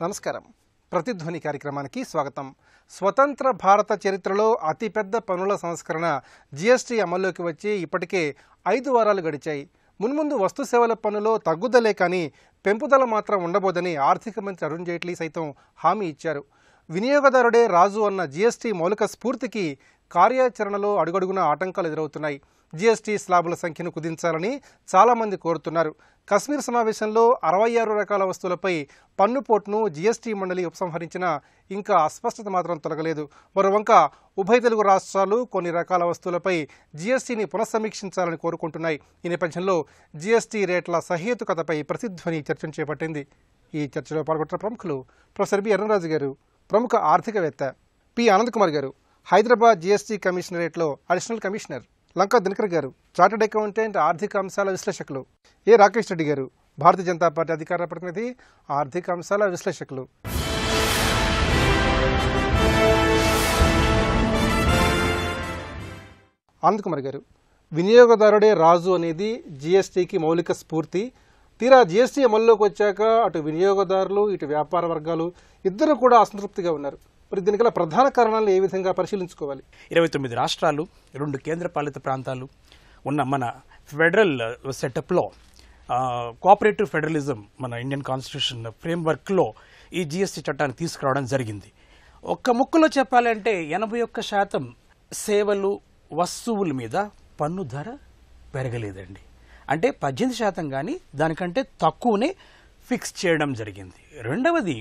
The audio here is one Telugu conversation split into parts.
నమస్కారం. ప్రతిధ్వని కార్యక్రమానికి స్వాగతం. స్వతంత్ర భారత చరిత్రలో అతిపెద్ద పన్నుల సంస్కరణ జీఎస్టీ అమల్లోకి వచ్చి ఇప్పటికే 5 వారాలు గడిచాయి. మున్ముందు వస్తు సేవల పన్నులో తగ్గుదలే కానీ పెంపుదల మాత్రం ఉండబోదని ఆర్థిక మంత్రి అరుణ్ జైట్లీ సైతం హామీ ఇచ్చారు. వినియోగదారుడే రాజు అన్న జీఎస్టీ మౌలిక స్ఫూర్తికి కార్యాచరణలో అడుగడుగున ఆటంకాలు ఎదురవుతున్నాయి. జీఎస్టీ స్లాబుల సంఖ్యను కుదించాలని చాలామంది కోరుతున్నారు. కశ్మీర్ సమావేశంలో 66 రకాల వస్తువులపై పన్నుపోటును జీఎస్టీ మండలి ఉపసంహరించినా ఇంకా అస్పష్టత మాత్రం తొలగలేదు. మరోవంక ఉభయ తెలుగు రాష్ట్రాలు కొన్ని రకాల వస్తువులపై జీఎస్టీని పునఃసమీక్షించాలని కోరుకుంటున్నాయి. ఈ నేపథ్యంలో జీఎస్టీ రేట్ల సహేతుకతపై ప్రతిధ్వని చర్చను చేపట్టింది. ఈ చర్చలో పాల్గొంటున్న ప్రముఖులు ప్రొఫెసర్ బి అరుణరాజు గారు, ప్రముఖ ఆర్థికవేత్త పి ఆనంద్ కుమార్ గారు, హైదరాబాద్ జీఎస్టీ కమిషనరేట్లో అడిషనల్ కమిషనర్ లంకా దినకర్ గారు, చార్టెడ్ అకౌంటెంట్, ఆర్థిక అంశాల విశ్లేషకులు ఏ రాకేష్ రెడ్డి గారు, భారతీయ జనతా పార్టీ అధికార ప్రతినిధి, ఆర్థిక అంశాల విశ్లేషకులు. ఆనంద్ కుమార్ గారు, వినియోగదారుడే రాజు అనేది జీఎస్టీకి మౌలిక స్ఫూర్తి. తీరా జీఎస్టీ అమల్లోకి వచ్చాక అటు వినియోగదారులు ఇటు వ్యాపార వర్గాలు ఇద్దరు కూడా అసంతృప్తిగా ఉన్నారు. మరి దీనికల ప్రధాన కారణాలు ఏ విధంగా పరిశీలించుకోవాలి? 29 రాష్ట్రాలు, 2 కేంద్రపాలిత ప్రాంతాలు ఉన్న మన ఫెడరల్ సెటప్లో కోఆపరేటివ్ ఫెడరలిజం మన ఇండియన్ కాన్స్టిట్యూషన్ ఫ్రేమ్వర్క్లో ఈ జీఎస్టీ చట్టాన్ని తీసుకురావడం జరిగింది. ఒక్క ముక్కలో చెప్పాలంటే 81% సేవలు వస్తువుల మీద పన్ను ధర పెరగలేదండి. అంటే 18% కానీ దానికంటే తక్కువనే ఫిక్స్ చేయడం జరిగింది. రెండవది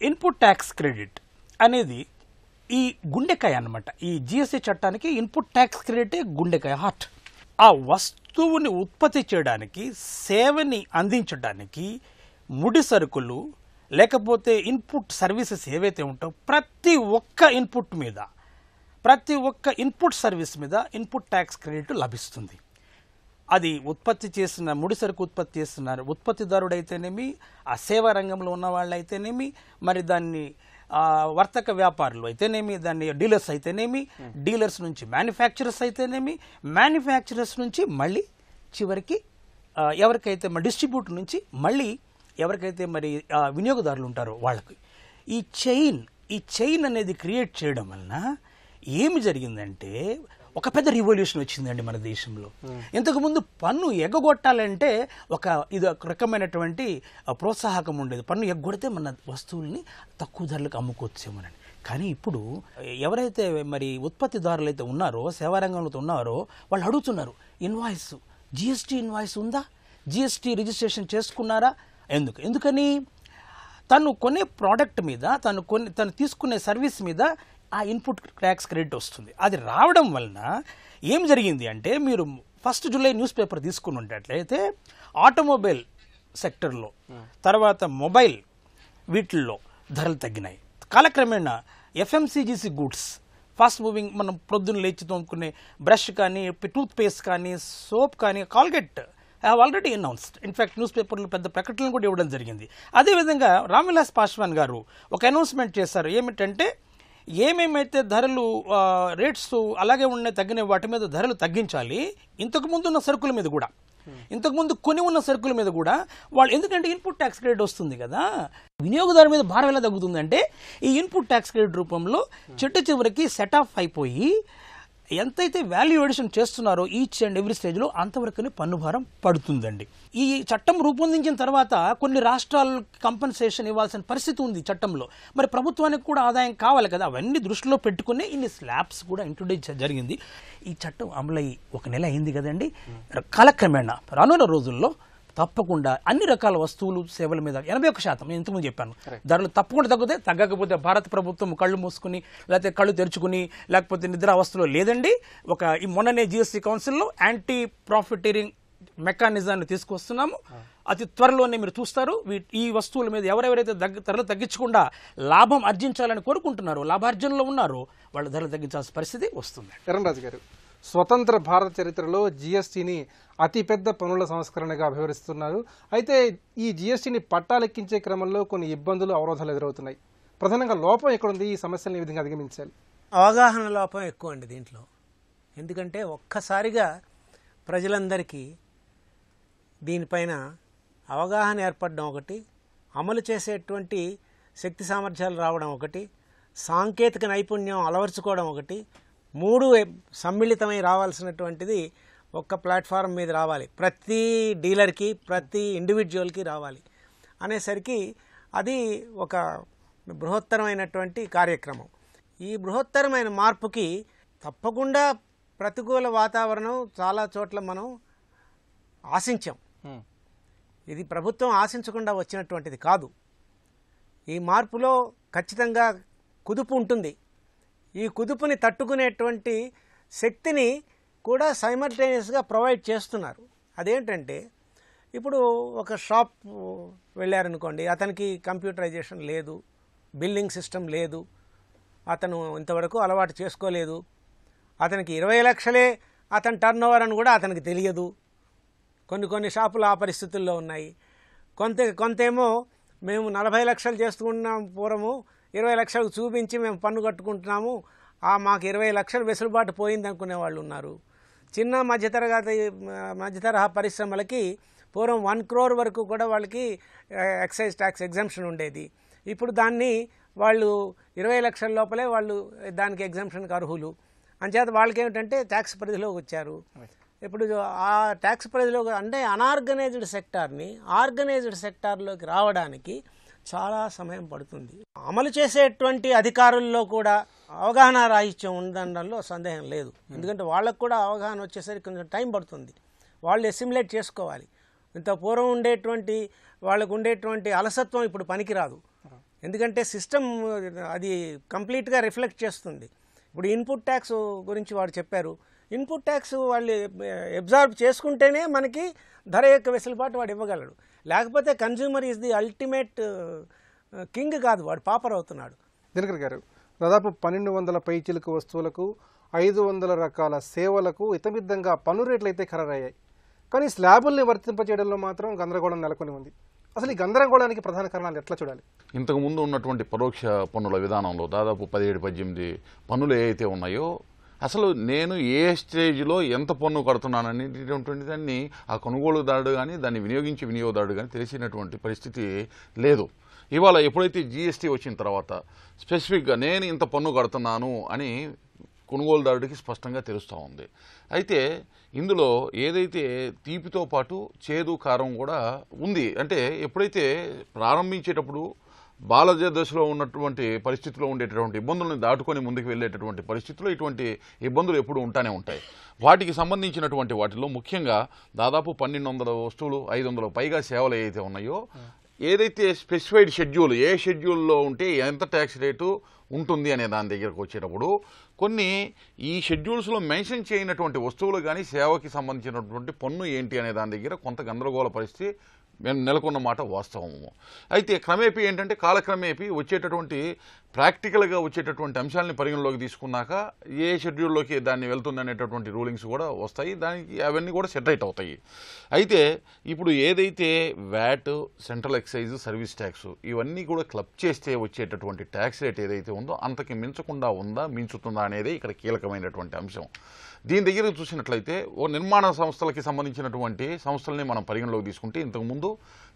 ఇన్పుట్ ట్యాక్స్ క్రెడిట్ అనేది ఈ గుండెకాయ అన్నమాట. ఈ జిఎస్టీ చట్టానికి ఇన్పుట్ ట్యాక్స్ క్రెడిటే గుండెకాయ, హార్ట్. ఆ వస్తువుని ఉత్పత్తి చేయడానికి, సేవని అందించడానికి ముడి సరుకులు లేకపోతే ఇన్పుట్ సర్వీసెస్ ఏవైతే ఉంటాయో ప్రతి ఒక్క ఇన్పుట్ మీద, ప్రతి ఒక్క ఇన్పుట్ సర్వీస్ మీద ఇన్పుట్ ట్యాక్స్ క్రెడిట్ లభిస్తుంది. అది ఉత్పత్తి చేసిన ముడి సరుకు ఉత్పత్తి చేస్తున్నారు ఉత్పత్తిదారుడు అయితేనేమి, ఆ సేవా రంగంలో ఉన్న వాళ్ళు అయితేనేమి, మరి దాన్ని వర్తక వ్యాపారులు అయితేనేమి, దాన్ని డీలర్స్ అయితేనేమి, డీలర్స్ నుంచి మ్యానుఫ్యాక్చరర్స్ అయితేనేమి, మ్యానుఫ్యాక్చరర్స్ నుంచి మళ్ళీ చివరికి ఎవరికైతే డిస్ట్రిబ్యూటర్ నుంచి మళ్ళీ ఎవరికైతే మరి వినియోగదారులు ఉంటారో వాళ్ళకి ఈ చైన్ అనేది క్రియేట్ చేయడం వలన ఏమి జరిగిందంటే ఒక పెద్ద రివల్యూషన్ వచ్చిందండి మన దేశంలో. ఇంతకుముందు పన్ను ఎగ్గొట్టాలంటే ఇది ఒక రకమైనటువంటి ప్రోత్సాహకం ఉండేది. పన్ను ఎగ్గొడితే మన వస్తువుల్ని తక్కువ ధరలకు అమ్ముకోవచ్చేమోనండి. కానీ ఇప్పుడు ఎవరైతే మరి ఉత్పత్తిదారులు అయితే ఉన్నారో, సేవారంగంలో ఉన్నారో వాళ్ళు అడుగుతున్నారు, ఇన్వాయిస్, జిఎస్టీ ఇన్వాయిస్ ఉందా, జిఎస్టీ రిజిస్ట్రేషన్ చేసుకున్నారా? ఎందుకని తను కొనే ప్రోడక్ట్ మీద, తను తీసుకునే సర్వీస్ మీద ఆ ఇన్పుట్ ట్యాక్స్ క్రెడిట్ వస్తుంది. అది రావడం వలన ఏం జరిగింది అంటే, మీరు 1 జూలై న్యూస్ పేపర్ తీసుకుని ఉన్నట్లయితే ఆటోమొబైల్ సెక్టర్లో, తర్వాత మొబైల్ వీటిల్లో ధరలు తగ్గినాయి. కాలక్రమేణా ఎఫ్ఎంసీజీసీ గూడ్స్, ఫాస్ట్ మూవింగ్, మనం ప్రొద్దున లేచి తోముకునే బ్రష్ కానీ, టూత్ పేస్ట్ కానీ, సోప్ కానీ, Colgate have already announced. In fact news పేపర్లో పెద్ద ప్రకటనలు కూడా ఇవ్వడం జరిగింది. అదేవిధంగా రామ్ విలాస్ పాస్వాన్ గారు ఒక అనౌన్స్మెంట్ చేశారు. ఏమిటంటే ఏమేమైతే ధరలు రేట్స్ అలాగే ఉన్నాయి తగ్గిన వాటి మీద ధరలు తగ్గించాలి. ఇంతకుముందు ఉన్న సరుకుల మీద కూడా, ఇంతకుముందు కొని ఉన్న సరుకుల మీద కూడా వాళ్ళు, ఎందుకంటే ఇన్పుట్ ట్యాక్స్ క్రెడిట్ వస్తుంది కదా, వినియోగదారు మీద భారం ఎలా తగ్గుతుందంటే ఈ ఇన్పుట్ ట్యాక్స్ క్రెడిట్ రూపంలో చివరికి సెట్ ఆఫ్ అయిపోయి ఎంతైతే వాల్యూ ఎడిషన్ చేస్తున్నారో ఈచ్ అండ్ ఎవ్రీ స్టేజ్లో అంతవరకునే పన్ను భారం పడుతుందండి. ఈ చట్టం రూపొందించిన తర్వాత కొన్ని రాష్ట్రాలకు కంపెన్సేషన్ ఇవ్వాల్సిన పరిస్థితి ఉంది చట్టంలో. మరి ప్రభుత్వానికి కూడా ఆదాయం కావాలి కదా, అవన్నీ దృష్టిలో పెట్టుకునే ఇన్ని స్లాబ్స్ కూడా ఇంట్రొడ్యూస్ జరిగింది. ఈ చట్టం అమలయ్యి 1 నెల అయింది కదండి. కాలక్రమేణా రానున్న రోజుల్లో తప్పకుండా అన్ని రకాల వస్తువులు సేవల మీద 81%, నేను ఇంతకుముందు చెప్పాను, ధరలు తప్పకుండా తగ్గుతాయి. తగ్గకపోతే భారత ప్రభుత్వం కళ్ళు మూసుకుని లేకపోతే కళ్ళు తెరుచుకుని లేకపోతే నిద్రావస్థలో లేదండి. ఈ మొన్ననే జిఎస్టీ కౌన్సిల్లో యాంటీ ప్రాఫిటీరింగ్ మెకానిజాన్ని తీసుకొస్తున్నాము. అతి త్వరలోనే మీరు చూస్తారు. ఈ వస్తువుల మీద ఎవరెవరైతే ధరలు తగ్గించకుండా లాభం ఆర్జించాలని కోరుకుంటున్నారో, లాభార్జనలో ఉన్నారో వాళ్ళు ధరలు తగ్గించాల్సిన పరిస్థితి వస్తుంది. అరుణరాజు గారు, స్వతంత్ర భారత చరిత్రలో జీఎస్టీని అతిపెద్ద పన్నుల సంస్కరణగా అభివర్ణిస్తున్నారు. అయితే ఈ జీఎస్టీని పట్టాలెక్కించే క్రమంలో కొన్ని ఇబ్బందులు, అవరోధాలు ఎదురవుతున్నాయి. ప్రధానంగా లోపం ఎక్కడుంది? ఈ సమస్యలను ఈ విధంగా అధిగమించాలి? అవగాహన లోపం ఎక్కువ అండి దీంట్లో. ఎందుకంటే ఒక్కసారిగా ప్రజలందరికీ దీనిపైన అవగాహన ఏర్పడడం ఒకటి, అమలు చేసేటువంటి శక్తి సామర్థ్యాలు రావడం ఒకటి, సాంకేతిక నైపుణ్యం అలవర్చుకోవడం ఒకటి, 3 సమ్మిళితమై రావాల్సినటువంటిది ఒక్క ప్లాట్ఫారం మీద రావాలి, ప్రతి డీలర్కి ప్రతి ఇండివిజువల్కి రావాలి అనేసరికి అది ఒక బృహత్తరమైనటువంటి కార్యక్రమం. ఈ బృహత్తరమైన మార్పుకి తప్పకుండా ప్రతికూల వాతావరణం చాలా చోట్ల మనం ఆశించాం. ఇది ప్రభుత్వం ఆశించకుండా వచ్చినటువంటిది కాదు. ఈ మార్పులో ఖచ్చితంగా కుదుపు ఉంటుంది. ఈ కుదుపుని తట్టుకునేటువంటి శక్తిని కూడా సైమల్టేనియస్గా ప్రొవైడ్ చేస్తున్నారు. అదేంటంటే ఇప్పుడు ఒక షాప్ వెళ్ళారనుకోండి, అతనికి కంప్యూటరైజేషన్ లేదు, బిల్లింగ్ సిస్టమ్ లేదు, అతను ఇంతవరకు అలవాటు చేసుకోలేదు, అతనికి 20 లక్షలే అతని టర్న్ ఓవర్ అని కూడా అతనికి తెలియదు. కొన్ని షాపులు ఆ పరిస్థితుల్లో ఉన్నాయి. కొంతేమో మేము 40 లక్షలు చేస్తున్నాం, పూర్వము 20 లక్షలకు చూపించి మేము పన్ను కట్టుకుంటున్నాము, మాకు 20 లక్షలు వెసులుబాటు పోయింది అనుకునే వాళ్ళు ఉన్నారు. చిన్న మధ్యతరహా పరిశ్రమలకి పూర్వం 1 crore వరకు కూడా వాళ్ళకి ఎక్సైజ్ ట్యాక్స్ ఎగ్జంప్షన్ ఉండేది. ఇప్పుడు దాన్ని వాళ్ళు 20 లక్షల లోపలే వాళ్ళు దానికి ఎగ్జంప్షన్కి అర్హులు. అంచేత వాళ్ళకి ఏమిటంటే ట్యాక్స్ పరిధిలోకి వచ్చారు. ఇప్పుడు ఆ ట్యాక్స్ పరిధిలో అంటే అనార్గనైజ్డ్ సెక్టార్ని ఆర్గనైజ్డ్ సెక్టార్లోకి రావడానికి చాలా సమయం పడుతుంది. అమలు చేసేటువంటి అధికారుల్లో కూడా అవగాహన రాహిత్యం ఉండడంలో సందేహం లేదు. ఎందుకంటే వాళ్ళకు కూడా అవగాహన వచ్చేసరికి కొంచెం టైం పడుతుంది. వాళ్ళు ఎసిమ్యులేట్ చేసుకోవాలి. ఇంత పూర్వం ఉండేటువంటి వాళ్ళకు ఉండేటువంటి అలసత్వం ఇప్పుడు పనికిరాదు. ఎందుకంటే సిస్టమ్ అది కంప్లీట్గా రిఫ్లెక్ట్ చేస్తుంది. ఇప్పుడు ఇన్పుట్ ట్యాక్స్ గురించి వాడు చెప్పారు. ఇన్పుట్ ట్యాక్స్ వాళ్ళు అబ్జార్బ్ చేసుకుంటేనే మనకి ధర యొక్క వెసులుబాటు వాడు ఇవ్వగలడు. లేకపోతే consumer is the ultimate king కాదు, వాడు పాపర్ అవుతున్నాడు. దినకర్ గారు, దాదాపు 1200 పైచిలుకు వస్తువులకు 500 రకాల సేవలకు ఇతమిద్దంగా పన్ను రేట్లు అయితే ఖరారయ్యాయి. కానీ స్లాబుల్ని వర్తింపచేయడంలో మాత్రం గందరగోళం నెలకొని ఉంది. అసలు ఈ గందరగోళానికి ప్రధాన కారణాలు ఎట్లా చూడాలి? ఇంతకుముందు ఉన్నటువంటి పరోక్ష పన్నుల విధానంలో దాదాపు 17-18 పన్నులు ఏవైతే ఉన్నాయో, అసలు నేను ఏ స్టేజ్లో ఎంత పన్ను కడుతున్నాననేటువంటి దాన్ని ఆ కొనుగోలుదారుడు కానీ దాన్ని వినియోగించే వినియోగదారుడు కానీ తెలిసినటువంటి పరిస్థితి లేదు. ఇవాళ ఎప్పుడైతే జీఎస్టీ వచ్చిన తర్వాత స్పెసిఫిక్గా నేను ఇంత పన్ను కడుతున్నాను అని కొనుగోలుదారుడికి స్పష్టంగా తెలుస్తూ ఉంది. అయితే ఇందులో ఏదైతే తీపితో పాటు చేదు కారం కూడా ఉంది. అంటే ఎప్పుడైతే ప్రారంభించేటప్పుడు బాలజ దశలో ఉన్నటువంటి పరిస్థితిలో ఉండేటటువంటి ఇబ్బందులను దాటుకొని ముందుకు వెళ్ళేటటువంటి పరిస్థితుల్లో ఇటువంటి ఇబ్బందులు ఎప్పుడు ఉంటానే ఉంటాయి. వాటికి సంబంధించినటువంటి వాటిలో ముఖ్యంగా దాదాపు 1200 వస్తువులు 500 పైగా సేవలు ఏవైతే ఉన్నాయో, ఏదైతే స్పెసిఫైడ్ షెడ్యూల్ ఏ షెడ్యూల్లో ఉంటే ఎంత ట్యాక్స్ రేటు ఉంటుంది అనే దాని దగ్గరకు వచ్చేటప్పుడు కొన్ని ఈ షెడ్యూల్స్లో మెన్షన్ చేయనటువంటి వస్తువులు కానీ సేవకి సంబంధించినటువంటి పన్ను ఏంటి అనే దాని దగ్గర కొంత గందరగోళ పరిస్థితి నెలకొన్న మాట వాస్తవము. అయితే క్రమేపీ ఏంటంటే కాలక్రమేపీ వచ్చేటటువంటి ప్రాక్టికల్గా వచ్చేటటువంటి అంశాలని పరిగణలోకి తీసుకున్నాక ఏ షెడ్యూల్లోకి దాన్ని వెళ్తుంది అనేటటువంటి రూలింగ్స్ కూడా వస్తాయి. దానికి అవన్నీ కూడా సెటరేట్ అవుతాయి. అయితే ఇప్పుడు ఏదైతే VAT, central excise, service tax ఇవన్నీ కూడా క్లబ్ చేస్తే వచ్చేటటువంటి ట్యాక్స్ రేట్ ఏదైతే ఉందో అంతకి మించకుండా ఉందా, మించుతుందా అనేది ఇక్కడ కీలకమైనటువంటి అంశం. దీని దగ్గర చూసినట్లయితే ఓ నిర్మాణ సంస్థలకి సంబంధించినటువంటి సంస్థలని మనం పరిగణలోకి తీసుకుంటే ఇంతకుముందు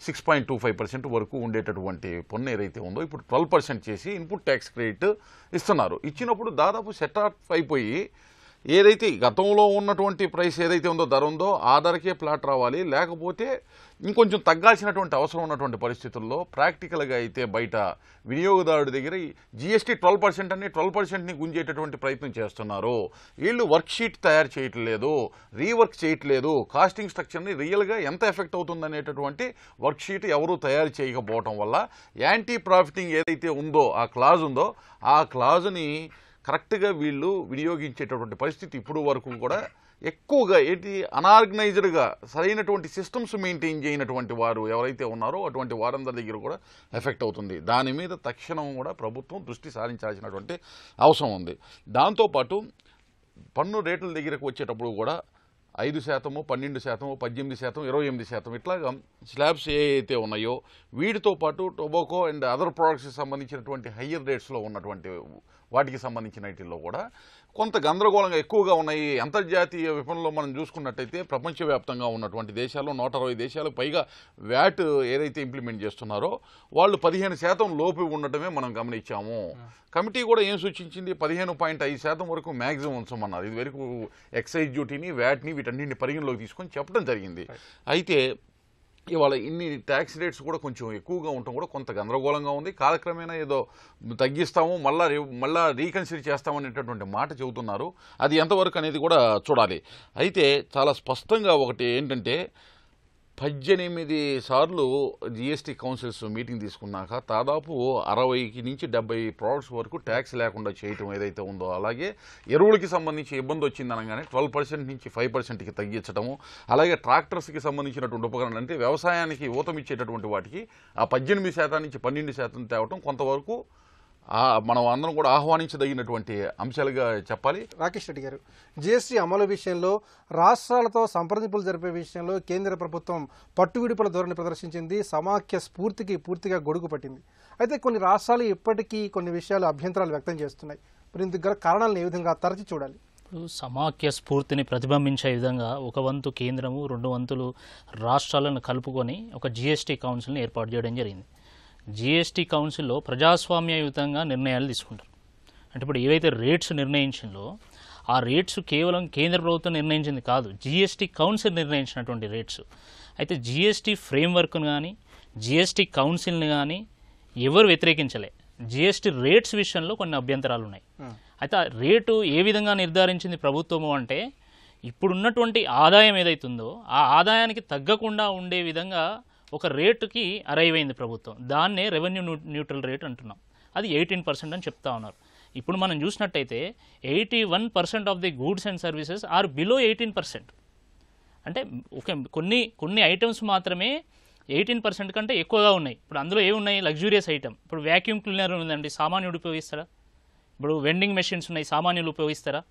6.25% వరకు ఉండేటటువంటి పన్ను ఏదైతే ఉందో ఇప్పుడు 12% చేసి ఇన్పుట్ ట్యాక్స్ క్రెడిట్ ఇస్తున్నారు. ఇచ్చినప్పుడు దాదాపు సెట్ ఆఫ్ అయిపోయి ఏదైతే గతంలో ఉన్నటువంటి ప్రైస్ ఏదైతే ఉందో ధర ఉందో ఆ ధరకే ప్లాట్ రావాలి, లేకపోతే ఇంకొంచెం తగ్గాల్సినటువంటి అవసరం ఉన్నటువంటి పరిస్థితుల్లో ప్రాక్టికల్గా అయితే బయట వినియోగదారుడి దగ్గర జీఎస్టీ 12% అని 12%ని గుంజేటటువంటి ప్రయత్నం చేస్తున్నారు. వీళ్ళు వర్క్షీట్ తయారు చేయట్లేదు, రీవర్క్ చేయట్లేదు, కాస్టింగ్ స్ట్రక్చర్ని రియల్గా ఎంత ఎఫెక్ట్ అవుతుందనేటటువంటి వర్క్షీట్ ఎవరూ తయారు చేయకపోవటం వల్ల యాంటీ ప్రాఫిటింగ్ ఏదైతే ఉందో ఆ క్లాజ్ ఉందో ఆ క్లాజ్ని కరెక్ట్గా వీళ్ళు వినియోగించేటటువంటి పరిస్థితి ఇప్పుడు వరకు కూడా ఎక్కువగా ఏంటి అనార్గనైజ్డ్గా సరైనటువంటి సిస్టమ్స్ మెయింటైన్ చేయనటువంటి వారు ఎవరైతే ఉన్నారో అటువంటి వారందరి దగ్గర కూడా ఎఫెక్ట్ అవుతుంది. దాని మీద తక్షణం కూడా ప్రభుత్వం దృష్టి సారించాల్సినటువంటి అవసరం ఉంది. దాంతోపాటు పన్ను రేట్ల దగ్గరకు వచ్చేటప్పుడు కూడా 5%, 12%, 18%, 28% ఇట్లాగా స్లాబ్స్ ఏవైతే ఉన్నాయో వీటితో పాటు టొబాకో అండ్ అదర్ ప్రోడక్ట్స్కి సంబంధించినటువంటి హయ్యర్ రేట్స్లో ఉన్నటువంటి వాటికి సంబంధించిన వీటిల్లో కూడా కొంత గందరగోళంగా ఎక్కువగా ఉన్నాయి. అంతర్జాతీయ విపణిలో మనం చూసుకున్నట్టయితే ప్రపంచవ్యాప్తంగా ఉన్నటువంటి దేశాల్లో 160 దేశాలు పైగా వ్యాట్ ఏదైతే ఇంప్లిమెంట్ చేస్తున్నారో వాళ్ళు 15% లోపు ఉండటమే మనం గమనించాము. కమిటీ కూడా ఏం సూచించింది, 15.5% వరకు మ్యాక్సిమం ఉంచమన్నారు. ఇది వరకు ఎక్సైజ్ డ్యూటీని, వ్యాట్ని వీటన్నింటిని పరిగణలోకి తీసుకొని చెప్పడం జరిగింది. అయితే ఇవాళ ఇన్ని ట్యాక్స్ రేట్స్ కూడా కొంచెం ఎక్కువగా ఉండటం కూడా కొంత గందరగోళంగా ఉంది. కాలక్రమేణా ఏదో తగ్గిస్తాము, మళ్ళా రీకన్సిడర్ చేస్తామనేటటువంటి మాట చెబుతున్నారు. అది ఎంతవరకు అనేది కూడా చూడాలి. అయితే చాలా స్పష్టంగా ఒకటి ఏంటంటే 18 సార్లు జిఎస్టీ కౌన్సిల్స్ మీటింగ్ తీసుకున్నాక దాదాపు 60 నుంచి 70 ప్రోడక్ట్స్ వరకు ట్యాక్స్ లేకుండా చేయటం ఏదైతే ఉందో, అలాగే ఎరువులకి సంబంధించి ఇబ్బంది వచ్చింది అనగానే 12% నుంచి 5%కి తగ్గించడము, అలాగే ట్రాక్టర్స్కి సంబంధించినటువంటి ఉపకరణాలు అంటే వ్యవసాయానికి ఊతమిచ్చేటటువంటి వాటికి ఆ 18% నుంచి 12% తేవటం కొంతవరకు మనం అందరం కూడా ఆహ్వానించదగినటువంటి అంశాలుగా చెప్పాలి. రాకేష్ రెడ్డి గారు, జిఎస్టీ అమలు విషయంలో రాష్ట్రాలతో సంప్రదింపులు జరిపే విషయంలో కేంద్ర ప్రభుత్వం పట్టువిడుపుల ధోరణి ప్రదర్శించింది, సమాఖ్య స్ఫూర్తికి పూర్తిగా గొడుగు పట్టింది. అయితే కొన్ని రాష్ట్రాలు ఇప్పటికీ కొన్ని విషయాలు అభ్యంతరాలు వ్యక్తం చేస్తున్నాయి. మరి ఇందుకు గల కారణాలను ఏ విధంగా తరచి చూడాలి? ఇప్పుడు సమాఖ్య స్ఫూర్తిని ప్రతిబింబించే విధంగా ఒక వంతు కేంద్రము, 2 వంతులు రాష్ట్రాలను కలుపుకొని ఒక జిఎస్టీ కౌన్సిల్ని ఏర్పాటు చేయడం జరిగింది. జిఎస్టీ కౌన్సిల్లో ప్రజాస్వామ్యయుతంగా నిర్ణయాలు తీసుకుంటారు. అంటే ఇప్పుడు ఏవైతే రేట్స్ నిర్ణయించిందో ఆ రేట్స్ కేవలం కేంద్ర ప్రభుత్వం నిర్ణయించింది కాదు, జిఎస్టీ కౌన్సిల్ నిర్ణయించినటువంటి రేట్స్. అయితే జిఎస్టీ ఫ్రేమ్వర్క్ను కానీ జిఎస్టీ కౌన్సిల్ని కానీ ఎవరు వ్యతిరేకించలే. జిఎస్టీ రేట్స్ విషయంలో కొన్ని అభ్యంతరాలు ఉన్నాయి. అయితే ఆ రేటు ఏ విధంగా నిర్ధారించింది ప్రభుత్వము అంటే, ఇప్పుడున్నటువంటి ఆదాయం ఏదైతుందో ఆ ఆదాయానికి తగ్గకుండా ఉండే విధంగా ఒక రేటుకి అరైవ్ అయింది ప్రభుత్వం. దాన్నే రెవెన్యూ న్యూట్రల్ రేట్ అంటున్నాం. అది 18% అని చెప్తా ఉన్నారు. ఇప్పుడు మనం చూసినట్టయితే 81% of the goods and services are below 18%. అంటే కొన్ని ఐటమ్స్ మాత్రమే 18% కంటే ఎక్కువగా ఉన్నాయి. ఇప్పుడు అందులో ఏమున్నాయి? Luxurious item. ఇప్పుడు వ్యాక్యూమ్ క్లీనర్ ఉందండి, సామాన్యుడు ఉపయోగిస్తారా? ఇప్పుడు వెండింగ్ మెషిన్స్ ఉన్నాయి, సామాన్యులు ఉపయోగిస్తారా?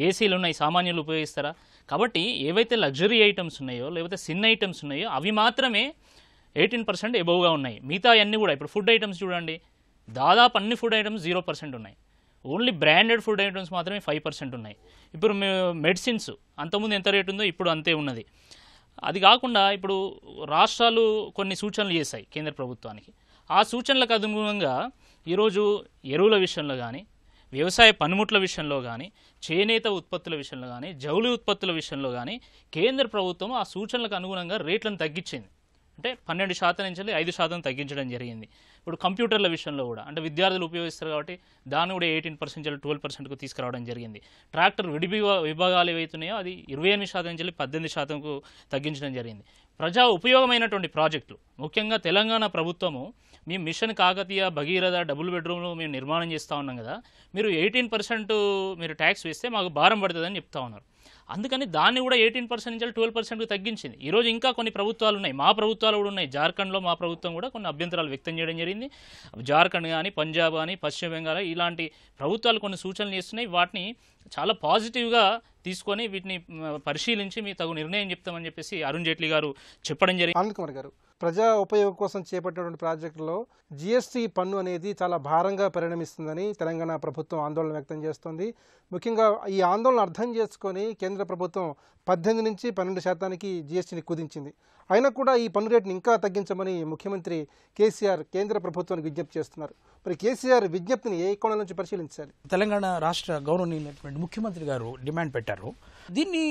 ఏసీలు ఉన్నాయి, సామాన్యులు ఉపయోగిస్తారా? కాబట్టి ఏవైతే లగ్జరీ ఐటమ్స్ ఉన్నాయో లేకపోతే సిన్ ఐటమ్స్ ఉన్నాయో అవి మాత్రమే 18% ఎబోవ్గా ఉన్నాయి. మిగతా అన్నీ కూడా ఇప్పుడు ఫుడ్ ఐటమ్స్ చూడండి, దాదాపు అన్ని ఫుడ్ ఐటమ్స్ 0% ఉన్నాయి. ఓన్లీ బ్రాండెడ్ ఫుడ్ ఐటమ్స్ మాత్రమే 5% ఉన్నాయి. ఇప్పుడు మెడిసిన్స్ అంతకుముందు ఎంత రేటు ఉందో ఇప్పుడు అంతే ఉన్నది. అది కాకుండా ఇప్పుడు రాష్ట్రాలు కొన్ని సూచనలు చేశాయి కేంద్ర ప్రభుత్వానికి. ఆ సూచనలకు అనుగుణంగా ఈరోజు ఎరువుల విషయంలో కానీ, వ్యవసాయ పనిముట్ల విషయంలో కానీ, చేనేత ఉత్పత్తుల విషయంలో కానీ, జౌళి ఉత్పత్తుల విషయంలో కానీ కేంద్ర ప్రభుత్వం ఆ సూచనలకు అనుగుణంగా రేట్లను తగ్గించింది. అంటే 12% నుంచి 5% తగ్గించడం జరిగింది. ఇప్పుడు కంప్యూటర్ల విషయంలో కూడా అంటే విద్యార్థులు ఉపయోగిస్తారు కాబట్టి దాన్ని కూడా 18% 12%కు తీసుకురావడం జరిగింది. ట్రాక్టర్ విభాగాలు ఏవైతున్నాయో అది 28% నుంచి 18%కు తగ్గించడం జరిగింది. ప్రజా ఉపయోగమైనటువంటి ప్రాజెక్టులు ముఖ్యంగా తెలంగాణ ప్రభుత్వము మేము మిషన్ కాకతీయ, భగీరథ, డబుల్ బెడ్రూమ్లు మేము నిర్మాణం చేస్తూ ఉన్నాం కదా, మీరు 18% మీరు ట్యాక్స్ వేస్తే మాకు భారం పడుతుందని చెప్తా ఉన్నారు. అందుకని దాన్ని కూడా 18% నుంచి 12%కు తగ్గించింది. ఈరోజు ఇంకా కొన్ని ప్రభుత్వాలు ఉన్నాయి, మా ప్రభుత్వాలు కూడా ఉన్నాయి. జార్ఖండ్లో మా ప్రభుత్వం కూడా కొన్ని అభ్యంతరాలు వ్యక్తం చేయడం జరిగింది. జార్ఖండ్ కానీ, పంజాబ్ కానీ, పశ్చిమ బెంగాల్ ఇలాంటి ప్రభుత్వాలు కొన్ని సూచనలు చేస్తున్నాయి. వాటిని చాలా పాజిటివ్గా తీసుకొని వీటిని పరిశీలించి మీ తగు నిర్ణయం చెప్తామని చెప్పేసి అరుణ్ జైట్లీ గారు చెప్పడం జరిగింది. ఆనంద్ కుమార్ గారు, ప్రజా ఉపయోగం కోసం చేపట్టినటువంటి ప్రాజెక్టులో జిఎస్టీ పన్ను అనేది చాలా భారంగా పరిణమిస్తుందని తెలంగాణ ప్రభుత్వం ఆందోళన వ్యక్తం చేస్తోంది. ముఖ్యంగా ఈ ఆందోళన అర్థం చేసుకొని కేంద్ర ప్రభుత్వం 18 నుంచి 12% జిఎస్టీని కుదించింది. అయినా కూడా ఈ పన్ను రేటుని ఇంకా తగ్గించమని ముఖ్యమంత్రి కేసీఆర్ కేంద్ర ప్రభుత్వానికి విజ్ఞప్తి చేస్తున్నారు. మరి కేసీఆర్ విజ్ఞప్తిని ఏ కోణం నుంచి పరిశీలించాలి? తెలంగాణ రాష్ట్ర గౌరవనీయులైనటువంటి ముఖ్యమంత్రి గారు డిమాండ్ పెట్టారు. దీన్ని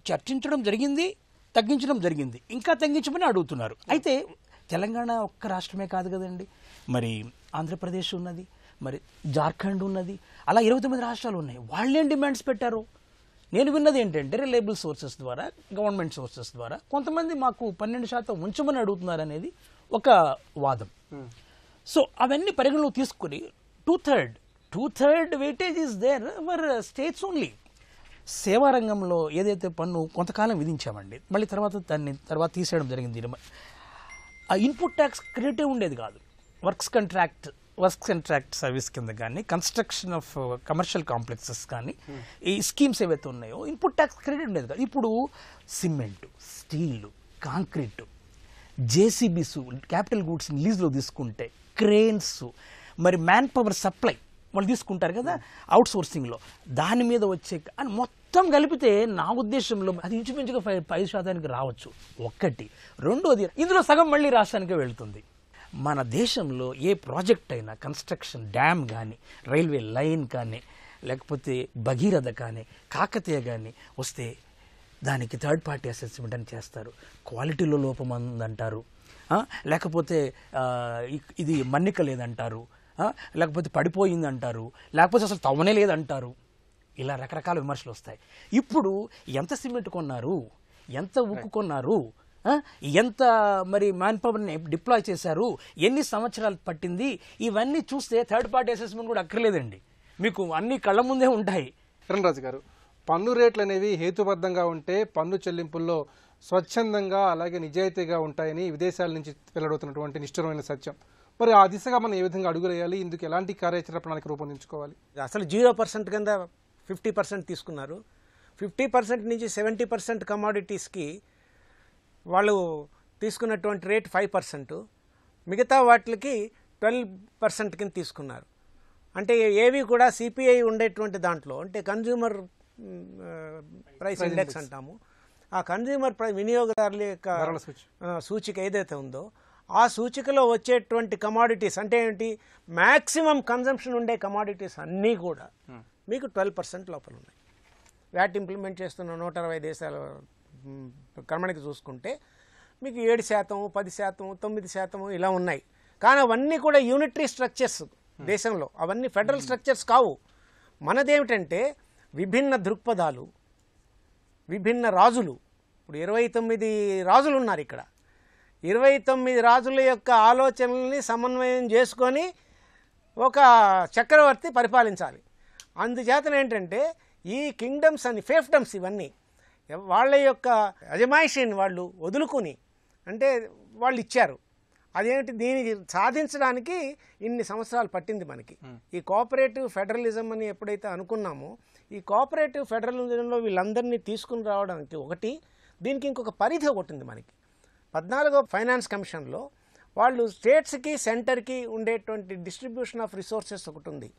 చర్చించడం జరిగింది, తగ్గించడం జరిగింది, ఇంకా తగ్గించమని అడుగుతున్నారు. అయితే తెలంగాణ ఒక్క రాష్ట్రమే కాదు కదండి, మరి ఆంధ్రప్రదేశ్ ఉన్నది, మరి జార్ఖండ్ ఉన్నది, అలా 29 రాష్ట్రాలు ఉన్నాయి. వాళ్ళేం డిమాండ్స్ పెట్టారు? నేను విన్నది ఏంటంటే రిలయబుల్ సోర్సెస్ ద్వారా, గవర్నమెంట్ సోర్సెస్ ద్వారా కొంతమంది మాకు 12% ఉంచమని అడుగుతున్నారు అనేది ఒక వాదం. సో అవన్నీ పరిగణలో తీసుకుని two third weightage is there for states only. సేవా రంగంలో ఏదైతే పన్ను కొంతకాలం విధించామండి, మళ్ళీ తర్వాత తీసేయడం జరిగింది. ఆ ఇన్పుట్ ట్యాక్స్ క్రెడిటే ఉండేది కాదు. వర్క్స్ కంట్రాక్ట్ సర్వీస్ కింద కానీ, కన్స్ట్రక్షన్ ఆఫ్ కమర్షియల్ కాంప్లెక్సెస్ కానీ, ఈ స్కీమ్స్ ఏవైతే ఉన్నాయో ఇన్పుట్ ట్యాక్స్ క్రెడిట్ ఉండేది కాదు. ఇప్పుడు cement, steel, concrete, JCBs, capital goods లీజ్లో తీసుకుంటే, క్రేన్స్, మరి మ్యాన్ పవర్ సప్లై, వాళ్ళు తీసుకుంటారు కదా అవుట్ సోర్సింగ్లో, దాని మీద వచ్చే అని మొత్తం కలిపితే నా ఉద్దేశంలో అది ఇంచుమించుగా 5% రావచ్చు. ఒకటి. రెండోది, ఇందులో సగం మళ్ళీ రాష్ట్రానికే వెళ్తుంది. మన దేశంలో ఏ ప్రాజెక్ట్ అయినా, కన్స్ట్రక్షన్, డ్యామ్ కానీ, రైల్వే లైన్ కానీ, లేకపోతే భగీరథ కానీ, కాకతీయ కానీ వస్తే దానికి థర్డ్ పార్టీ అసెస్మెంట్ అని చేస్తారు. క్వాలిటీలో లోపం ఉందంటారు, లేకపోతే ఇది మన్నిక లేదంటారు, లేకపోతే పడిపోయింది అంటారు, లేకపోతే అసలు తవ్వనే లేదంటారు. ఇలా రకరకాల విమర్శలు వస్తాయి. ఇప్పుడు ఎంత సిమెంట్ కొన్నారు, ఎంత ఉక్కు కొన్నారు, ఎంత మరి మ్యాన్ పవర్ని డిప్లాయ్ చేశారు, ఎన్ని సంవత్సరాలు పట్టింది, ఇవన్నీ చూస్తే థర్డ్ పార్టీ అసెస్మెంట్ కూడా అక్కర్లేదండి, మీకు అన్ని కళ్ళ ముందే ఉంటాయి. కిరణ్ గారు, పన్ను రేట్లు అనేవి హేతుబద్ధంగా ఉంటే పన్ను చెల్లింపుల్లో స్వచ్ఛందంగా అలాగే నిజాయితీగా ఉంటాయని విదేశాల నుంచి వెల్లడవుతున్నటువంటి నిష్ఠురమైన సత్యం. మరి ఆ దిశగా మనం ఏ విధంగా అడుగులేయాలి, ఇందుకు ఎలాంటి కార్యాచరణ ప్రణాళిక రూపొందించుకోవాలి? అసలు 0% కింద 50% తీసుకున్నారు. 50% నుంచి 70% కమాడిటీస్కి వాళ్ళు తీసుకున్నటువంటి రేట్ 5%, మిగతా వాటికి 12% కింద తీసుకున్నారు. అంటే ఏవి కూడా సిపిఐ ఉండేటువంటి దాంట్లో, అంటే కన్జ్యూమర్ ప్రైస్ ఇండెక్స్ అంటాము, ఆ కన్జ్యూమర్ ప్రైస్ వినియోగదారుల యొక్క సూచిక ఏదైతే ఉందో ఆ సూచికలో వచ్చేటువంటి కమాడిటీస్ అంటే ఏంటి, మ్యాక్సిమం కన్జంప్షన్ ఉండే కమాడిటీస్ అన్నీ కూడా మీకు 12% లోపల ఉన్నాయి. వ్యాట్ ఇంప్లిమెంట్ చేస్తున్న 120 దేశాల క్రమణికి చూసుకుంటే మీకు 7%, 10%, 9% ఇలా ఉన్నాయి. కానీ అవన్నీ కూడా యూనిటరీ స్ట్రక్చర్స్ దేశంలో, అవన్నీ ఫెడరల్ స్ట్రక్చర్స్ కావు. మనదేమిటంటే విభిన్న దృక్పథాలు, విభిన్న రాజులు. ఇప్పుడు 29 రాజులు ఉన్నారు ఇక్కడ. 29 రాజుల యొక్క ఆలోచనల్ని సమన్వయం చేసుకొని ఒక చక్రవర్తి పరిపాలించాలి. అందుచేతన ఏంటంటే ఈ కింగ్డమ్స్ అని ఫేఫ్డమ్స్ ఇవన్నీ వాళ్ళ యొక్క అజమాయిషీని వాళ్ళు వదులుకుని, అంటే వాళ్ళు ఇచ్చారు. అదేంటి, దీనికి సాధించడానికి ఇన్ని సంవత్సరాలు పట్టింది మనకి. ఈ కోఆపరేటివ్ ఫెడరలిజం అని ఎప్పుడైతే అనుకున్నామో, ఈ కోఆపరేటివ్ ఫెడరలిజంలో వీళ్ళందరినీ తీసుకుని రావడానికి ఒకటి, దీనికి ఇంకొక పరిధి ఒకటి ఉంది మనకి. 14వ ఫైనాన్స్ కమిషన్లో వాళ్ళు స్టేట్స్కి సెంటర్కి ఉండేటువంటి డిస్ట్రిబ్యూషన్ ఆఫ్ రిసోర్సెస్ ఒకటి ఉంది.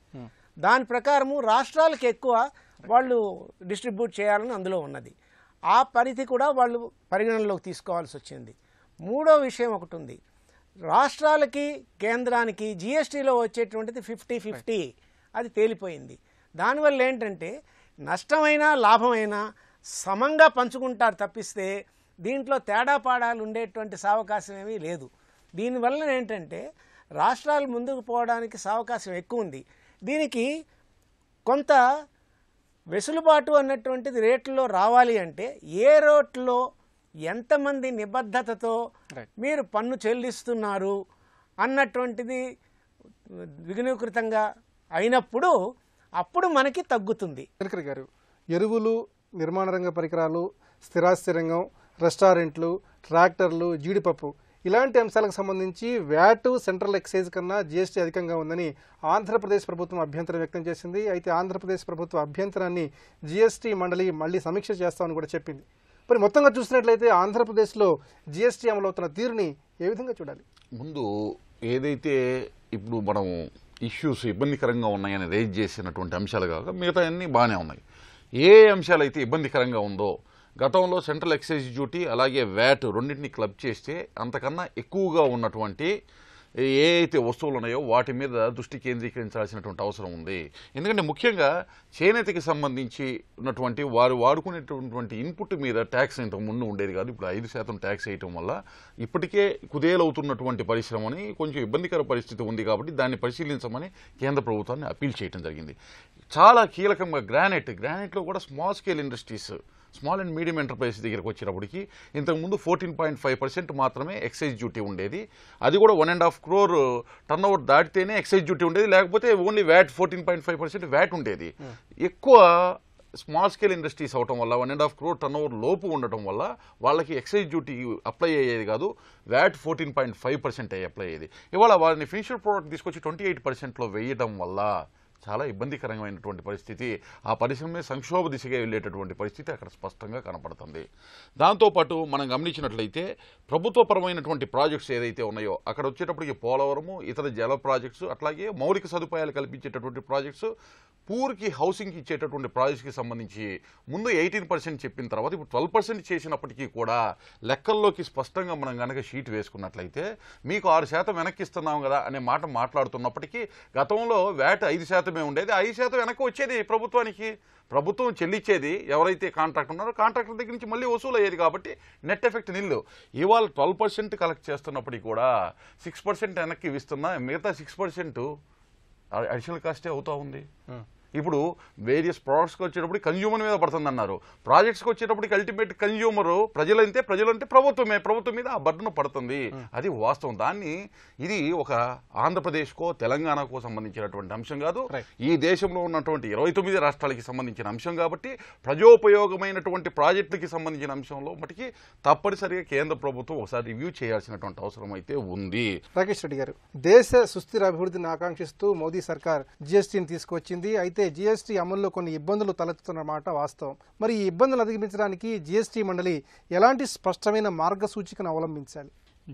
దాని ప్రకారము రాష్ట్రాలకు ఎక్కువ వాళ్ళు డిస్ట్రిబ్యూట్ చేయాలని అందులో ఉన్నది. ఆ పరిధి కూడా వాళ్ళు పరిగణనలోకి తీసుకోవాల్సి వచ్చింది. మూడో విషయం ఒకటి ఉంది, రాష్ట్రాలకి కేంద్రానికి జిఎస్టీలో వచ్చేటువంటిది 50-50 అది తేలిపోయింది. దానివల్ల ఏంటంటే నష్టమైనా లాభమైనా సమంగా పంచుకుంటారు తప్పిస్తే దీంట్లో తేడా పాడాలు ఉండేటువంటి సావకాశం ఏమీ లేదు. దీనివల్ల ఏంటంటే రాష్ట్రాలు ముందుకు పోవడానికి సావకాశం ఎక్కువ ఉంది. దీనికి కొంత వెసులుబాటు అన్నటువంటిది రేట్లలో రావాలి అంటే ఏ రేట్లో ఎంతమంది నిబద్ధతతో మీరు పన్ను చెల్లిస్తున్నారు అన్నటువంటిది విఘ్నీకృతంగా అయినప్పుడు అప్పుడు మనకి తగ్గుతుంది. దినకర్ గారు, ఎరువులు, నిర్మాణ రంగ పరికరాలు, స్థిరాస్తి రంగం, రెస్టారెంట్లు, ట్రాక్టర్లు, జీడిపప్పు ఇలాంటి అంశాలకు సంబంధించి వ్యాట్, సెంట్రల్ ఎక్సైజ్ కన్నా జీఎస్టీ అధికంగా ఉందని ఆంధ్రప్రదేశ్ ప్రభుత్వం అభ్యంతరం వ్యక్తం చేసింది. అయితే ఆంధ్రప్రదేశ్ ప్రభుత్వ అభ్యంతరాన్ని జీఎస్టీ మండలి మళ్ళీ సమీక్ష చేస్తామని కూడా చెప్పింది. మరి మొత్తంగా చూసినట్లయితే ఆంధ్రప్రదేశ్లో జీఎస్టీ అమలవుతున్న తీరుని ఏ విధంగా చూడాలి? ముందు ఏదైతే ఇప్పుడు మనం ఇష్యూస్ ఇబ్బందికరంగా ఉన్నాయని రేజ్ చేసినటువంటి అంశాలు కాక మిగతా అన్నీ బాగానే ఉన్నాయి. ఏ అంశాలు అయితే ఇబ్బందికరంగా ఉందో, గతంలో సెంట్రల్ ఎక్సైజ్ డ్యూటీ అలాగే వ్యాట్ రెండింటిని క్లబ్ చేస్తే అంతకన్నా ఎక్కువగా ఉన్నటువంటి ఏ అయితే వస్తువులు ఉన్నాయో వాటి మీద దృష్టి కేంద్రీకరించాల్సినటువంటి అవసరం ఉంది. ఎందుకంటే ముఖ్యంగా చేనేతకి సంబంధించి ఉన్నటువంటి వారు వాడుకునేటటువంటి ఇన్పుట్ మీద ట్యాక్స్ ఇంతకు ముందు ఉండేది కాదు. ఇప్పుడు 5% ట్యాక్స్ వేయటం వల్ల ఇప్పటికే కుదేలవుతున్నటువంటి పరిశ్రమని కొంచెం ఇబ్బందికర పరిస్థితి ఉంది. కాబట్టి దాన్ని పరిశీలించమని కేంద్ర ప్రభుత్వాన్ని అప్పీల్ చేయడం జరిగింది. చాలా కీలకంగా గ్రానైట్లో కూడా small scale industries, small and medium enterprise దగ్గరకు వచ్చేటప్పటికి ఇంతకుముందు 14.5% మాత్రమే ఎక్సైజ్ డ్యూటీ ఉండేది. అది కూడా 1.5 crore టర్న్ ఓవర్ దాటితేనే ఎక్సైజ్ డ్యూటీ ఉండేది, లేకపోతే ఓన్లీ వ్యాట్ 14.5% వ్యాట్ ఉండేది. ఎక్కువ స్మాల్ స్కేల్ ఇండస్ట్రీస్ అవటం వల్ల 1.5 crore టర్న్ ఓవర్ లోపు ఉండటం వల్ల వాళ్ళకి ఎక్సైజ్ డ్యూటీ అప్లై అయ్యేది కాదు, వ్యాట్ 14.5% అప్లై అయ్యేది. ఇవాళ వారిని ఫినిష్డ్ ప్రోడక్ట్ తీసుకొచ్చి 28%లో వేయడం వల్ల చాలా ఇబ్బందికరమైనటువంటి పరిస్థితి, ఆ పరిశ్రమే సంక్షోభ దిశగా వెళ్ళేటటువంటి పరిస్థితి అక్కడ స్పష్టంగా కనపడుతుంది. దాంతోపాటు మనం గమనించినట్లయితే ప్రభుత్వపరమైనటువంటి ప్రాజెక్ట్స్ ఏదైతే ఉన్నాయో అక్కడ వచ్చేటప్పటికి పోలవరము, ఇతర జల ప్రాజెక్ట్స్, అట్లాగే మౌలిక సదుపాయాలు కల్పించేటటువంటి ప్రాజెక్ట్స్, పూర్కి హౌసింగ్కి ఇచ్చేటటువంటి ప్రాజెక్ట్స్కి సంబంధించి ముందు 18% చెప్పిన తర్వాత ఇప్పుడు 12% చేసినప్పటికీ కూడా లెక్కల్లోకి స్పష్టంగా మనం కనుక షీట్ వేసుకున్నట్లయితే మీకు 6% వెనక్కి ఇస్తున్నాం కదా అనే మాట మాట్లాడుతున్నప్పటికీ గతంలో వ్యాట్ 5% ఉండేది, 5% వెనక్కి వచ్చేది ప్రభుత్వానికి. ప్రభుత్వం చెల్లించేది ఎవరైతే కాంట్రాక్టర్ ఉన్నారో కాంట్రాక్టర్ దగ్గర నుంచి మళ్ళీ వసూలు అయ్యేది, కాబట్టి నెట్ ఎఫెక్ట్ నిల్లు. ఇవాళ 12% కలెక్ట్ చేస్తున్నప్పటికీ కూడా 6% వెనక్కి ఇస్తున్నా, మిగతా 6% అడిషనల్ కాస్టే అవుతూ ఉంది. ఇప్పుడు వేరియస్ ప్రోడక్ట్స్కి వచ్చేటప్పుడు కన్జ్యూమర్ మీద పడుతుంది అన్నారు, ప్రాజెక్ట్స్కి వచ్చేటప్పటికి అల్టిమేట్ కన్జ్యూమరు ప్రజలంటే ప్రభుత్వమే, ప్రభుత్వం మీద ఆ బర్డన్ పడుతుంది. అది వాస్తవం. దాన్ని ఇది ఒక ఆంధ్రప్రదేశ్కో తెలంగాణకో సంబంధించినటువంటి అంశం కాదు, ఈ దేశంలో ఉన్నటువంటి 29 రాష్ట్రాలకి సంబంధించిన అంశం కాబట్టి ప్రజోపయోగమైనటువంటి ప్రాజెక్టులకి సంబంధించిన అంశంలో మటుకి తప్పనిసరిగా కేంద్ర ప్రభుత్వం ఒకసారి రివ్యూ చేయాల్సినటువంటి అవసరం అయితే ఉంది. రాకేష్ రెడ్డి గారు, దేశ సుస్థిర అభివృద్ధిని ఆకాంక్షిస్తూ మోదీ సర్కార్ జీఎస్టీని తీసుకొచ్చింది. అయితే జీఎస్టీ అమల్లో కొన్ని ఇబ్బందులు తలెత్తుతున్నమాట వాస్తవం. మరి ఈ ఇబ్బందులు అధిగమించడానికి జీఎస్టీ మండలి ఎలాంటి స్పష్టమైన మార్గసూచికను అవలంబించాలి?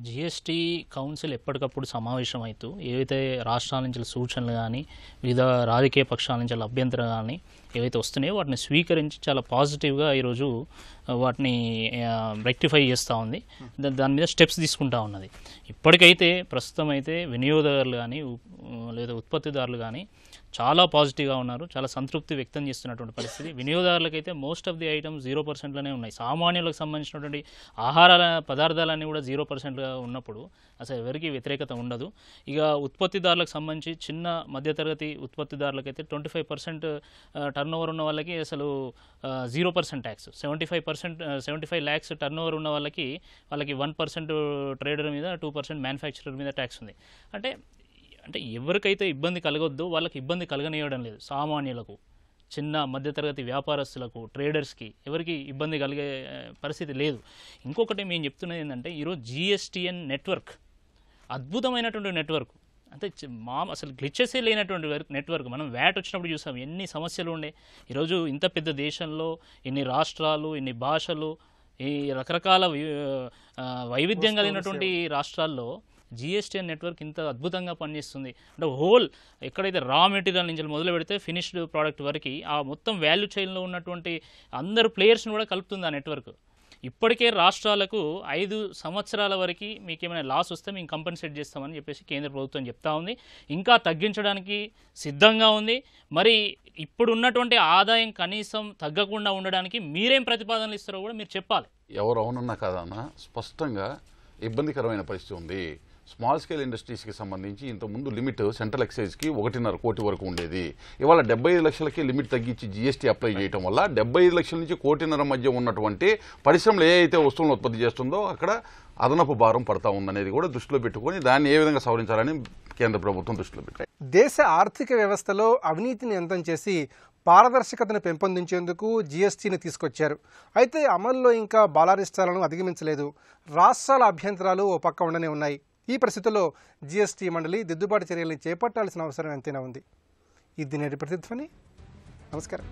జిఎస్టీ కౌన్సిల్ ఎప్పటికప్పుడు సమావేశం అవుతూ ఏవైతే రాష్ట్రాల నుంచి సూచనలు కానీ వివిధ రాజకీయ పక్షాల నుంచి అభ్యంతరాలు కానీ ఏవైతే వస్తున్నాయో వాటిని స్వీకరించి చాలా పాజిటివ్గా ఈరోజు వాటిని రెక్టిఫై చేస్తూ ఉంది, దాని మీద స్టెప్స్ తీసుకుంటా ఉన్నది. ఇప్పటికైతే ప్రస్తుతం అయితే వినియోగదారులు కానీ లేదా ఉత్పత్తిదారులు కానీ చాలా పాజిటివ్గా ఉన్నారు, చాలా సంతృప్తి వ్యక్తం చేస్తున్నటువంటి పరిస్థితి. వినియోగదారులకైతే మోస్ట్ ఆఫ్ ది ఐటమ్స్ 0%లోనే ఉన్నాయి. సామాన్యులకు సంబంధించినటువంటి ఆహార పదార్థాలన్నీ కూడా 0%గా ఉన్నప్పుడు అసలు ఎవరికి వ్యతిరేకత ఉండదు. ఇక ఉత్పత్తిదారులకు సంబంధించి చిన్న మధ్యతరగతి ఉత్పత్తిదారులకైతే 25% టర్న్ ఓవర్ ఉన్న వాళ్ళకి అసలు 0% ట్యాక్స్, 75 lakhs టర్న్ ఓవర్ ఉన్న వాళ్ళకి 1% ట్రేడర్ మీద, 2% మ్యానుఫ్యాక్చరర్ మీద ట్యాక్స్ ఉంది. అంటే ఎవరికైతే ఇబ్బంది కలగొద్దో వాళ్ళకి ఇబ్బంది కలగనివ్వడం లేదు. సామాన్యులకు, చిన్న మధ్యతరగతి వ్యాపారస్తులకు, ట్రేడర్స్కి ఎవరికి ఇబ్బంది కలిగే పరిస్థితి లేదు. ఇంకొకటి మేము చెప్తున్నది ఏంటంటే ఈరోజు జిఎస్టిఎన్ నెట్వర్క్ అద్భుతమైనటువంటి నెట్వర్క్, అంటే అసలు గ్లిచెసే లేనటువంటి నెట్వర్క్. మనం వ్యాట్ వచ్చినప్పుడు చూసాం ఎన్ని సమస్యలు ఉండే. ఈరోజు ఇంత పెద్ద దేశంలో ఇన్ని రాష్ట్రాలు, ఇన్ని భాషలు, ఈ రకరకాల వైవిధ్యం కలిగినటువంటి రాష్ట్రాల్లో జిఎస్టీఎన్ నెట్వర్క్ ఇంత అద్భుతంగా పనిచేస్తుంది. అంటే హోల్ ఎక్కడైతే రా మెటీరియల్ నుంచి మొదలు పెడితే ఫినిష్డ్ ప్రోడక్ట్ వరకు ఆ మొత్తం వాల్యూ చైన్లో ఉన్నటువంటి అందరు ప్లేయర్స్ని కూడా కలుపుతుంది ఆ నెట్వర్క్. ఇప్పటికే రాష్ట్రాలకు 5 సంవత్సరాల వరకు మీకు ఏమైనా లాస్ వస్తే మేము కంపెన్సేట్ చేస్తామని చెప్పేసి కేంద్ర ప్రభుత్వం చెప్తా ఉంది. ఇంకా తగ్గించడానికి సిద్ధంగా ఉంది. మరి ఇప్పుడు ఉన్నటువంటి ఆదాయం కనీసం తగ్గకుండా ఉండడానికి మీరేం ప్రతిపాదనలు ఇస్తారో కూడా మీరు చెప్పాలి. ఎవరు అవునన్నా కాదన్నా స్పష్టంగా ఇబ్బందికరమైన పరిస్థితి ఉంది. స్మాల్ స్కేల్ ఇండస్ట్రీస్కి సంబంధించి ఇంతకుముందు లిమిట్ సెంట్రల్ ఎక్సైజ్కి 1.5 కోటి వరకు ఉండేది. ఇవాళ 75 లక్షలకి లిమిట్ తగ్గించి జీఎస్టీ అప్లై చేయడం వల్ల 75 లక్షల నుంచి 1.5 కోటి మధ్య ఉన్నటువంటి పరిశ్రమలు ఏ అయితే వస్తువులను ఉత్పత్తి చేస్తుందో అక్కడ అదనపు భారం పడతా ఉందనేది కూడా దృష్టిలో పెట్టుకొని దాన్ని ఏ విధంగా సవరించాలని కేంద్ర ప్రభుత్వం దృష్టిలో పెట్టారు. దేశ ఆర్థిక వ్యవస్థలో అవినీతిని అంతం చేసి పారదర్శకతను పెంపొందించేందుకు జీఎస్టీని తీసుకొచ్చారు. అయితే అమల్లో ఇంకా బాలారిష్టాలను అధిగమించలేదు. రాష్ట్రాల అభ్యంతరాలు ఓ పక్క ఉండనే ఉన్నాయి. ఈ పరిస్థితుల్లో జీఎస్టీ మండలి దిద్దుబాటు చర్యల్ని చేపట్టాల్సిన అవసరం ఎంతైనా ఉంది. ఇది నేటి ప్రతిధ్వని. నమస్కారం.